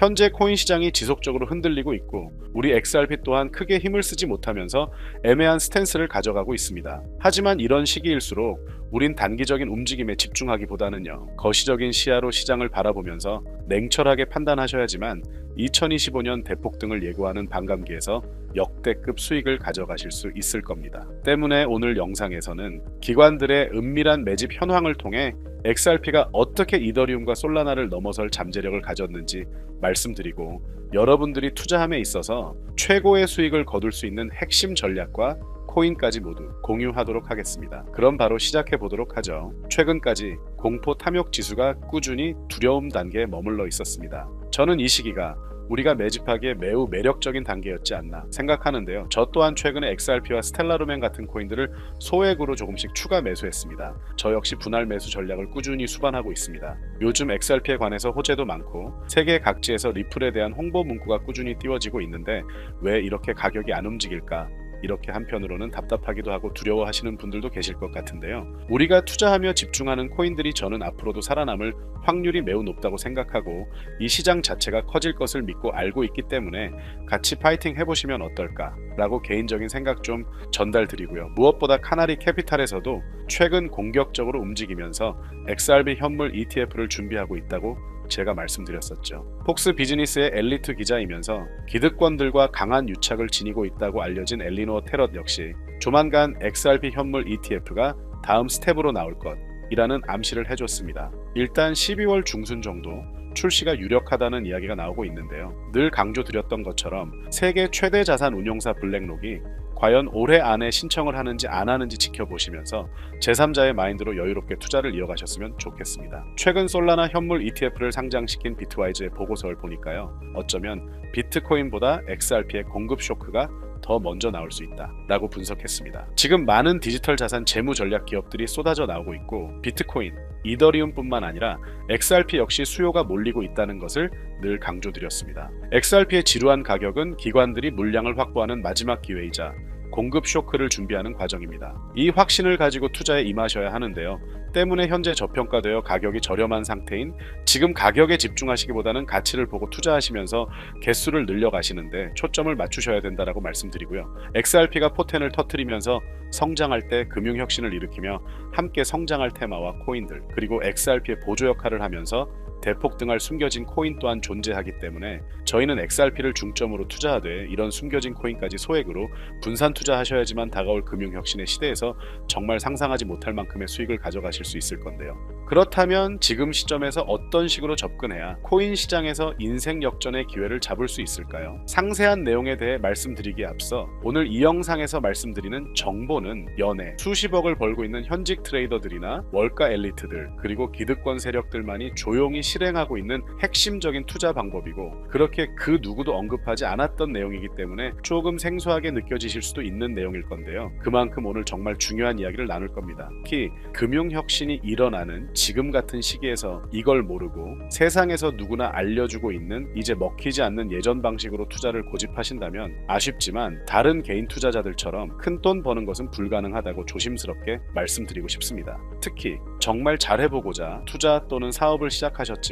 현재 코인 시장이 지속적으로 흔들리고 있고 우리 XRP 또한 크게 힘을 쓰지 못하면서 애매한 스탠스를 가져가고 있습니다. 하지만 이런 시기일수록 우린 단기적인 움직임에 집중하기보다는요, 거시적인 시야로 시장을 바라보면서 냉철하게 판단하셔야지만 2025년 대폭등을 예고하는 반감기에서 역대급 수익을 가져가실 수 있을 겁니다. 때문에 오늘 영상에서는 기관들의 은밀한 매집 현황을 통해 XRP가 어떻게 이더리움과 솔라나를 넘어설 잠재력을 가졌는지 말씀드리고, 여러분들이 투자함에 있어서 최고의 수익을 거둘 수 있는 핵심 전략과 코인까지 모두 공유하도록 하겠습니다. 그럼 바로 시작해 보도록 하죠. 최근까지 공포 탐욕 지수가 꾸준히 두려움 단계에 머물러 있었습니다. 저는 이 시기가 우리가 매집하기에 매우 매력적인 단계였지 않나 생각하는데요. 저 또한 최근에 XRP와 스텔라루멘 같은 코인들을 소액으로 조금씩 추가 매수했습니다. 저 역시 분할 매수 전략을 꾸준히 수반하고 있습니다. 요즘 XRP에 관해서 호재도 많고 세계 각지에서 리플에 대한 홍보 문구가 꾸준히 띄워지고 있는데 왜 이렇게 가격이 안 움직일까? 이렇게 한편으로는 답답하기도 하고 두려워하시는 분들도 계실 것 같은데요. 우리가 투자하며 집중하는 코인들이 저는 앞으로도 살아남을 확률이 매우 높다고 생각하고 이 시장 자체가 커질 것을 믿고 알고 있기 때문에 같이 파이팅 해보시면 어떨까 라고 개인적인 생각 좀 전달드리고요. 무엇보다 카나리 캐피탈에서도 최근 공격적으로 움직이면서 XRP 현물 ETF를 준비하고 있다고 제가 말씀드렸었죠. 폭스 비즈니스의 엘리트 기자이면서 기득권들과 강한 유착을 지니고 있다고 알려진 엘리노어 테럿 역시 조만간 XRP 현물 ETF가 다음 스텝으로 나올 것이라는 암시를 해줬습니다. 일단 12월 중순 정도 출시가 유력하다는 이야기가 나오고 있는데요. 늘 강조드렸던 것처럼 세계 최대 자산 운용사 블랙록이 과연 올해 안에 신청을 하는지 안 하는지 지켜보시면서 제3자의 마인드로 여유롭게 투자를 이어가셨으면 좋겠습니다. 최근 솔라나 현물 ETF를 상장시킨 비트와이즈의 보고서를 보니까요, 어쩌면 비트코인보다 XRP의 공급 쇼크가 더 먼저 나올 수 있다 라고 분석했습니다. 지금 많은 디지털 자산 재무 전략 기업들이 쏟아져 나오고 있고 비트코인, 이더리움뿐만 아니라 XRP 역시 수요가 몰리고 있다는 것을 늘 강조드렸습니다. XRP의 지루한 가격은 기관들이 물량을 확보하는 마지막 기회이자 공급 쇼크를 준비하는 과정입니다. 이 확신을 가지고 투자에 임하셔야 하는데요. 때문에 현재 저평가되어 가격이 저렴한 상태인 지금 가격에 집중하시기보다는 가치를 보고 투자하시면서 개수를 늘려가시는데 초점을 맞추셔야 된다라고 말씀드리고요. XRP가 포텐을 터뜨리면서 성장할 때 금융혁신을 일으키며 함께 성장할 테마와 코인들, 그리고 XRP의 보조 역할을 하면서 대폭등할 숨겨진 코인 또한 존재하기 때문에 저희는 XRP를 중점으로 투자하되 이런 숨겨진 코인까지 소액으로 분산 투자하셔야지만 다가올 금융혁신의 시대에서 정말 상상하지 못할 만큼의 수익을 가져가실 수 있을 건데요. 그렇다면 지금 시점에서 어떤 식으로 접근해야 코인 시장에서 인생 역전의 기회를 잡을 수 있을까요? 상세한 내용에 대해 말씀드리기에 앞서 오늘 이 영상에서 말씀드리는 정보는 연애 수십억을 벌고 있는 현직 트레이더들이나 월가 엘리트들 그리고 기득권 세력들만이 조용히 실행하고 있는 핵심적인 투자 방법이고 그렇게 그 누구도 언급하지 않았던 내용이기 때문에 조금 생소하게 느껴지실 수도 있는 내용일 건데요. 그만큼 오늘 정말 중요한 이야기를 나눌 겁니다. 특히 금융혁신이 일어나는 지금 같은 시기에서 이걸 모르고 세상에서 누구나 알려주고 있는 이제 먹히지 않는 예전 방식으로 투자를 고집하신다면 아쉽지만 다른 개인 투자자들처럼 큰 돈 버는 것은 불가능하다고 조심스럽게 말씀드리고 싶습니다. 특히 정말 잘해보고자 투자 또는 사업을 시작하셨지만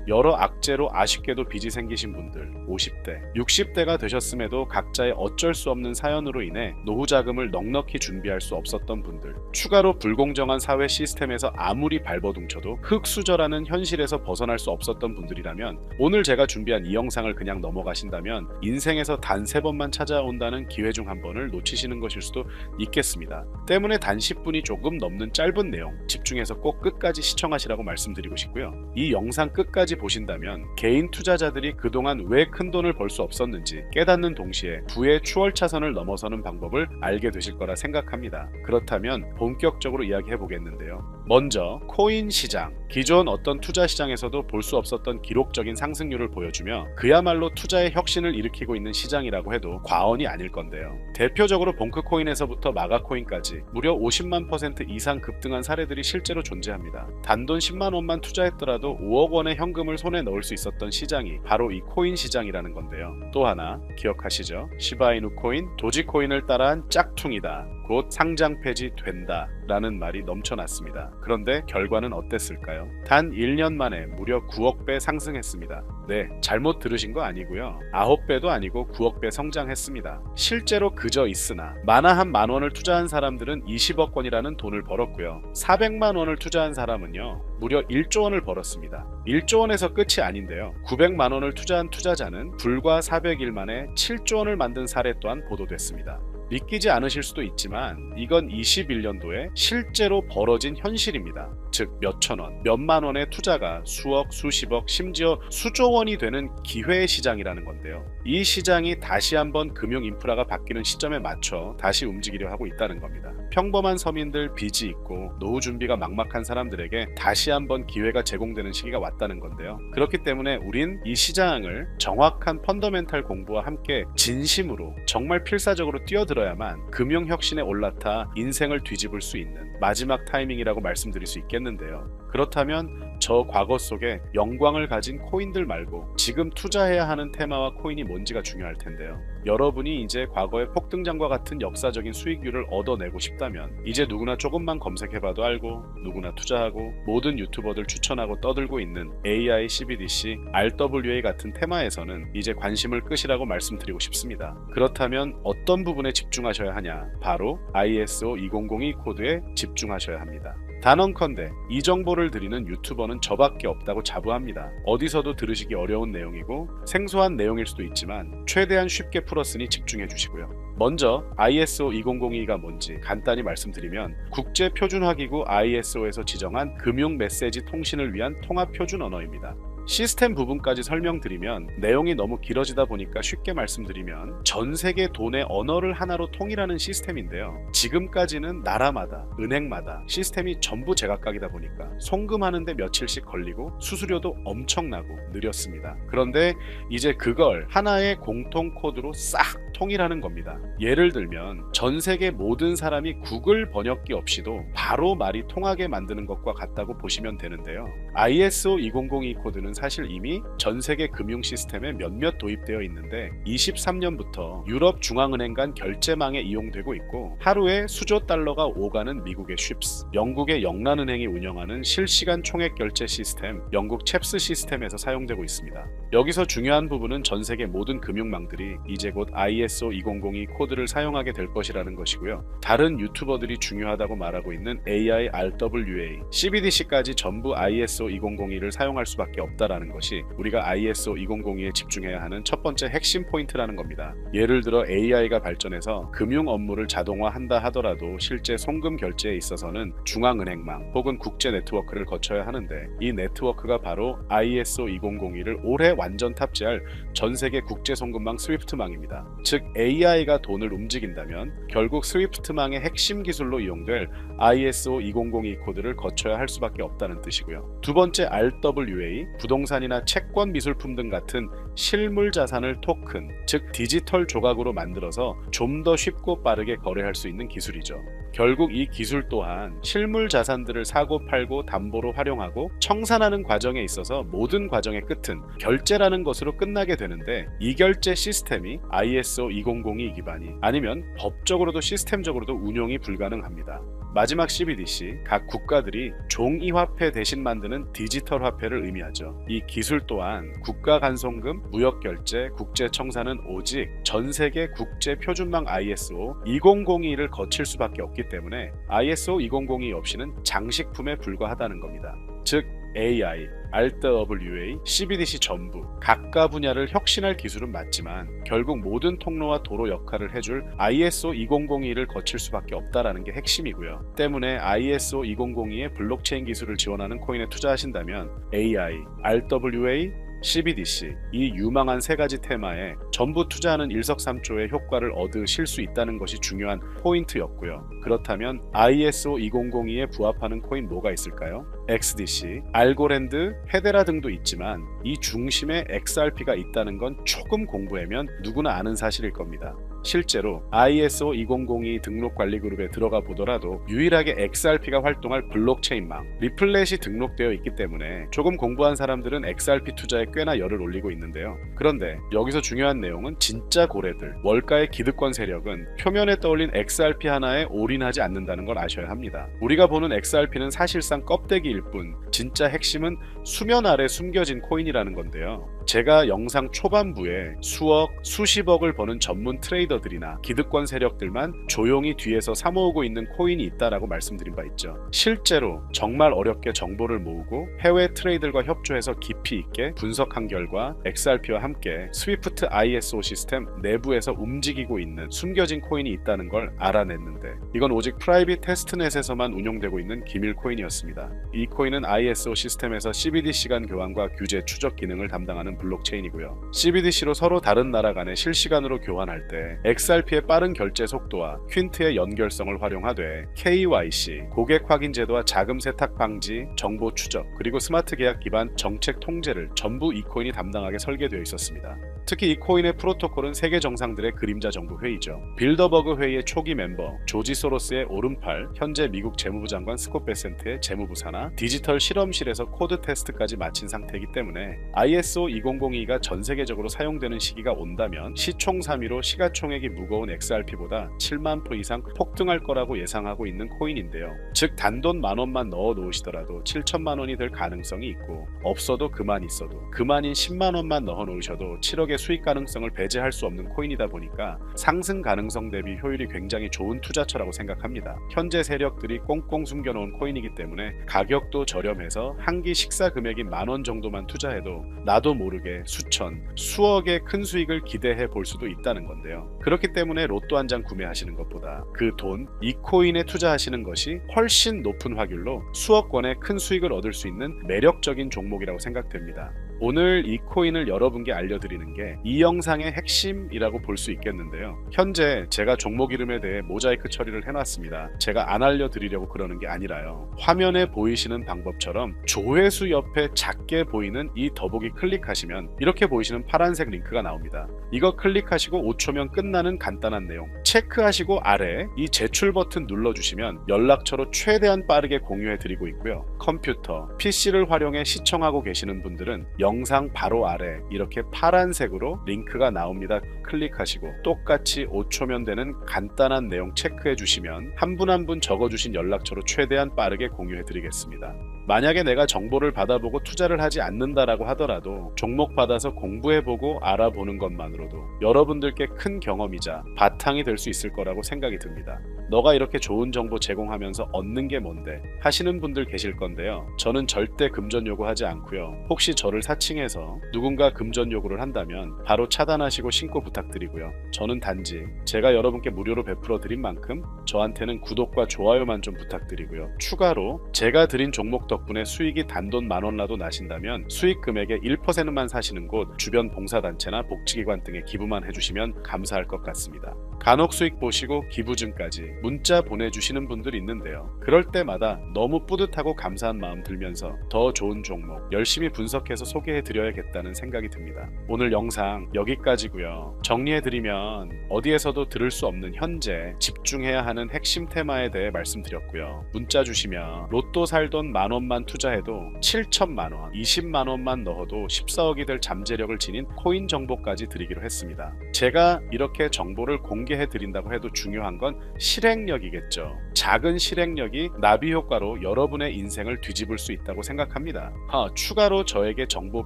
여러 악재로 아쉽게도 빚이 생기신 분들 50대, 60대가 되셨음에도 각자의 어쩔 수 없는 사연으로 인해 노후 자금을 넉넉히 준비할 수 없었던 분들, 추가로 불공정한 사회 시스템에서 아무리 발버둥쳐도 흙수저라는 현실에서 벗어날 수 없었던 분들이라면 오늘 제가 준비한 이 영상을 그냥 넘어가신다면 인생에서 단 3번만 찾아온다는 기회 중 한 번을 놓치시는 것일 수도 있겠습니다. 때문에 단 10분이 조금 넘는 짧은 내용 집중해서 꼭 끝까지 시청하시라고 말씀드리고 싶고요. 이 영상 끝까지 보신다면 개인 투자자들이 그동안 왜 큰돈을 벌 수 없었는지 깨닫는 동시에 부의 추월차선을 넘어서는 방법을 알게 되실 거라 생각합니다. 그렇다면 본격적으로 이야기해 보겠는데요. 먼저 코인 시장, 기존 어떤 투자 시장에서도 볼 수 없었던 기록적인 상승률을 보여주며 그야말로 투자의 혁신을 일으키고 있는 시장이라고 해도 과언이 아닐 건데요. 대표적으로 봉크코인에서부터 마가코인까지 무려 50만 % 이상 급등한 사례들이 실제로 존재합니다. 단돈 10만 원만 투자했더라도 5억 원의 현금을 손에 넣을 수 있었던 시장이 바로 이 코인 시장이라는 건데요. 또 하나 기억하시죠? 시바이누 코인, 도지코인을 따라한 짝퉁이다. 곧 상장 폐지된다 라는 말이 넘쳐났습니다. 그런데 결과는 어땠을까요? 단 1년 만에 무려 9억 배 상승했습니다. 네, 잘못 들으신 거 아니고요. 9배도 아니고 9억 배 성장했습니다. 실제로 그저 있으나 만화 한 만 원을 투자한 사람들은 20억 원이라는 돈을 벌었고요. 400만 원을 투자한 사람은요, 무려 1조 원을 벌었습니다. 1조 원에서 끝이 아닌데요. 900만 원을 투자한 투자자는 불과 400일 만에 7조 원을 만든 사례 또한 보도됐습니다. 믿기지 않으실 수도 있지만 이건 21년도에 실제로 벌어진 현실입니다. 즉 몇천 원, 몇만 원의 투자가 수억, 수십억, 심지어 수조 원이 되는 기회의 시장이라는 건데요. 이 시장이 다시 한번 금융 인프라가 바뀌는 시점에 맞춰 다시 움직이려 하고 있다는 겁니다. 평범한 서민들, 빚이 있고 노후 준비가 막막한 사람들에게 다시 한번 기회가 제공되는 시기가 왔다는 건데요. 그렇기 때문에 우린 이 시장을 정확한 펀더멘탈 공부와 함께 진심으로 정말 필사적으로 뛰어들어야만 금융혁신에 올라타 인생을 뒤집을 수 있는 마지막 타이밍이라고 말씀드릴 수 있겠는데요. 그렇다면 저 과거 속에 영광을 가진 코인들 말고 지금 투자해야 하는 테마와 코인이 뭔지가 중요할 텐데요. 여러분이 이제 과거의 폭등장과 같은 역사적인 수익률을 얻어내고 싶다면 이제 누구나 조금만 검색해봐도 알고 누구나 투자하고 모든 유튜버들 추천하고 떠들고 있는 AI, CBDC, RWA 같은 테마에서는 이제 관심을 끄시라고 말씀드리고 싶습니다. 그렇다면 어떤 부분에 집중하셔야 하냐? 바로 ISO 2002 코드에 집중하셔야 합니다. 단언컨대 이 정보를 드리는 유튜버는 저밖에 없다고 자부합니다. 어디서도 들으시기 어려운 내용이고 생소한 내용일 수도 있지만 최대한 쉽게 풀었으니 집중해 주시고요. 먼저 ISO 2002가 뭔지 간단히 말씀드리면 국제표준화기구 ISO에서 지정한 금융 메시지 통신을 위한 통합표준 언어입니다. 시스템 부분까지 설명드리면 내용이 너무 길어지다 보니까 쉽게 말씀드리면 전 세계 돈의 언어를 하나로 통일하는 시스템인데요. 지금까지는 나라마다 은행마다 시스템이 전부 제각각이다 보니까 송금하는데 며칠씩 걸리고 수수료도 엄청나고 느렸습니다. 그런데 이제 그걸 하나의 공통 코드로 싹 통일하는 겁니다. 예를 들면 전 세계 모든 사람이 구글 번역기 없이도 바로 말이 통하게 만드는 것과 같다고 보시면 되는데요. ISO 2002 코드는 사실 이미 전 세계 금융 시스템에 몇몇 도입되어 있는데 23년부터 유럽 중앙은행 간 결제망에 이용되고 있고 하루에 수조 달러가 오가는 미국의 쉽스, 영국의 영란은행이 운영하는 실시간 총액 결제 시스템 영국 챕스 시스템에서 사용되고 있습니다. 여기서 중요한 부분은 전 세계 모든 금융망들이 이제 곧 ISO 2002 코드를 사용하게 될 것이라는 것이고요. 다른 유튜버들이 중요하다고 말하고 있는 AI, RWA, CBDC까지 전부 ISO 2002를 사용할 수밖에 없다라는 것이 우리가 ISO 2002에 집중해야 하는 첫 번째 핵심 포인트라는 겁니다. 예를 들어 AI가 발전해서 금융 업무를 자동화한다 하더라도 실제 송금 결제에 있어서는 중앙은행망 혹은 국제 네트워크를 거쳐야 하는데 이 네트워크가 바로 ISO 2002를 올해 완전 탑재할 전 세계 국제 송금망 스위프트망입니다. 즉 AI가 돈을 움직인다면 결국 스위프트망의 핵심 기술로 이용될 ISO 2002 코드를 거쳐야 할 수밖에 없다는 뜻이고요. 두 번째 RWA, 부동산이나 채권, 미술품 등 같은 실물 자산을 토큰, 즉 디지털 조각으로 만들어서 좀 더 쉽고 빠르게 거래할 수 있는 기술이죠. 결국 이 기술 또한 실물 자산들을 사고 팔고 담보로 활용하고 청산하는 과정에 있어서 모든 과정의 끝은 결제라는 것으로 끝나게 되는데 이 결제 시스템이 ISO 2002 기반이 아니면 법적으로도 시스템적으로도 운용이 불가능합니다. 마지막 CBDC, 각 국가들이 종이화폐 대신 만드는 디지털 화폐를 의미하죠. 이 기술 또한 국가 간송금, 무역결제, 국제청산은 오직 전 세계 국제표준망 ISO 2002를 거칠 수밖에 없기 때문에 ISO 2002 없이는 장식품에 불과하다는 겁니다. 즉 AI, RWA, CBDC 전부 각가 분야를 혁신할 기술은 맞지만 결국 모든 통로와 도로 역할을 해줄 ISO 2002를 거칠 수밖에 없다라는 게 핵심이고요. 때문에 ISO 2002의 블록체인 기술을 지원하는 코인에 투자하신다면 AI, RWA, CBDC 이 유망한 세 가지 테마에 전부 투자하는 일석삼조의 효과를 얻으실 수 있다는 것이 중요한 포인트였고요. 그렇다면 ISO 2002에 부합하는 코인 뭐가 있을까요? XDC, 알고랜드, 헤데라 등도 있지만 이 중심에 XRP가 있다는 건 조금 공부하면 누구나 아는 사실일 겁니다. 실제로 ISO 2002 등록 관리 그룹에 들어가 보더라도 유일하게 XRP가 활동할 블록체인망 리플렛이 등록되어 있기 때문에 조금 공부한 사람들은 XRP 투자에 꽤나 열을 올리고 있는데요. 그런데 여기서 중요한 내용은 진짜 고래들, 월가의 기득권 세력은 표면에 떠올린 XRP 하나에 올인하지 않는다는 걸 아셔야 합니다. 우리가 보는 XRP는 사실상 껍데기일 뿐 진짜 핵심은 수면 아래 숨겨진 코인이라는 건데요. 제가 영상 초반부에 수억, 수십억을 버는 전문 트레이더들이나 기득권 세력들만 조용히 뒤에서 사모으고 있는 코인이 있다라고 말씀드린 바 있죠. 실제로 정말 어렵게 정보를 모으고 해외 트레이더들과 협조해서 깊이 있게 분석한 결과 XRP와 함께 스위프트 ISO 시스템 내부에서 움직이고 있는 숨겨진 코인이 있다는 걸 알아냈는데 이건 오직 프라이빗 테스트넷에서만 운용되고 있는 기밀 코인이었습니다. 이 코인은 ISO 시스템에서 CBDC 간 교환과 규제 추적 기능을 담당하는 블록체인이고요. CBDC로 서로 다른 나라 간에 실시간으로 교환할 때 XRP의 빠른 결제 속도와 퀸트의 연결성을 활용하되 KYC, 고객 확인 제도와 자금 세탁 방지, 정보 추적, 그리고 스마트 계약 기반 정책 통제를 전부 이 코인이 담당하게 설계되어 있었습니다. 특히 이 코인의 프로토콜은 세계 정상들의 그림자 정부 회의죠. 빌더버그 회의의 초기 멤버 조지 소로스의 오른팔, 현재 미국 재무부 장관 스콧 베센트의 재무부 산하, 디지털 실험실에서 코드 테스트까지 마친 상태이기 때문에 ISO 2002가 전 세계적으로 사용되는 시기가 온다면 시총 3위로 시가총액이 무거운 XRP보다 7만 프로 이상 폭등할 거라고 예상하고 있는 코인인데요. 즉 단돈 10,000원만 넣어 놓으시더라도 7천만 원이 될 가능성이 있고 없어도 그만 있어도 그만인 10만 원만 넣어 놓으셔도 7억의 수익 가능성을 배제할 수 없는 코인이다 보니까 상승 가능성 대비 효율이 굉장히 좋은 투자처라고 생각합니다. 현재 세력들이 꽁꽁 숨겨놓은 코인이기 때문에 가격도 저렴해서 한 끼 식사 금액인 10,000원 정도만 투자해도 나도 모르게 수천, 수억의 큰 수익을 기대해 볼 수도 있다는 건데요. 그렇기 때문에 로또 한 장 구매하시는 것보다 그 돈, 이 코인에 투자하시는 것이 훨씬 높은 확률로 수억 원의 큰 수익을 얻을 수 있는 매력적인 종목이라고 생각됩니다. 오늘 이 코인을 여러분께 알려드리는 게 이 영상의 핵심이라고 볼 수 있겠는데요. 현재 제가 종목 이름에 대해 모자이크 처리를 해놨습니다. 제가 안 알려드리려고 그러는 게 아니라요. 화면에 보이시는 방법처럼 조회수 옆에 작게 보이는 이 더보기 클릭하시면 이렇게 보이시는 파란색 링크가 나옵니다. 이거 클릭하시고 5초면 끝나는 간단한 내용 체크하시고 아래 이 제출 버튼 눌러주시면 연락처로 최대한 빠르게 공유해드리고 있고요. 컴퓨터, PC를 활용해 시청하고 계시는 분들은 영상 바로 아래 이렇게 파란색으로 링크가 나옵니다. 클릭하시고 똑같이 5초면 되는 간단한 내용 체크해 주시면 한 분 한 분 적어주신 연락처로 최대한 빠르게 공유해 드리겠습니다. 만약에 내가 정보를 받아보고 투자를 하지 않는다라고 하더라도 종목 받아서 공부해보고 알아보는 것만으로도 여러분들께 큰 경험이자 바탕이 될 수 있을 거라고 생각이 듭니다. 너가 이렇게 좋은 정보 제공하면서 얻는 게 뭔데 하시는 분들 계실 건데요. 저는 절대 금전 요구하지 않고요. 혹시 저를 사칭해서 누군가 금전 요구를 한다면 바로 차단하시고 신고 부탁드리고요. 저는 단지 제가 여러분께 무료로 베풀어 드린 만큼 저한테는 구독과 좋아요만 좀 부탁드리고요. 추가로 제가 드린 종목 덕분에 수익이 단돈 10,000원라도 나신다면 수익 금액의 1%만 사시는 곳 주변 봉사단체나 복지기관 등에 기부만 해주시면 감사할 것 같습니다. 간혹 수익 보시고 기부증까지 문자 보내주시는 분들이 있는데요. 그럴 때마다 너무 뿌듯하고 감사한 마음 들면서 더 좋은 종목 열심히 분석해서 소개해드려야겠다는 생각이 듭니다. 오늘 영상 여기까지고요. 정리해드리면 어디에서도 들을 수 없는 현재 집중해야 하는 핵심 테마에 대해 말씀드렸고요. 문자 주시면 로또 살 돈 10,000원만 투자해도 7천만원, 20만원만 넣어도 14억이 될 잠재력을 지닌 코인 정보까지 드리기로 했습니다. 제가 이렇게 정보를 공개해드린다고 해도 중요한 건 실행력이겠죠. 작은 실행력이 나비 효과로 여러분의 인생을 뒤집을 수 있다고 생각합니다. 추가로 저에게 정보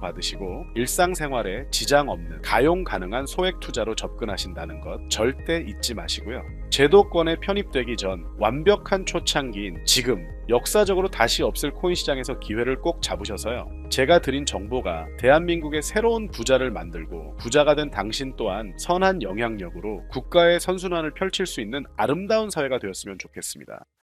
받으시고 일상생활에 지장 없는 가용 가능한 소액 투자로 접근하신다는 것 절대 잊지 마시고요. 제도권에 편입되기 전 완벽한 초창기인 지금 역사적으로 다시 없을 코인 시장에서 기회를 꼭 잡으셔서요. 제가 드린 정보가 대한민국의 새로운 부자를 만들고 부자가 된 당신 또한 선한 영향력으로 국가의 선순환을 펼칠 수 있는 아름다운 사회가 되었으면 좋겠습니다.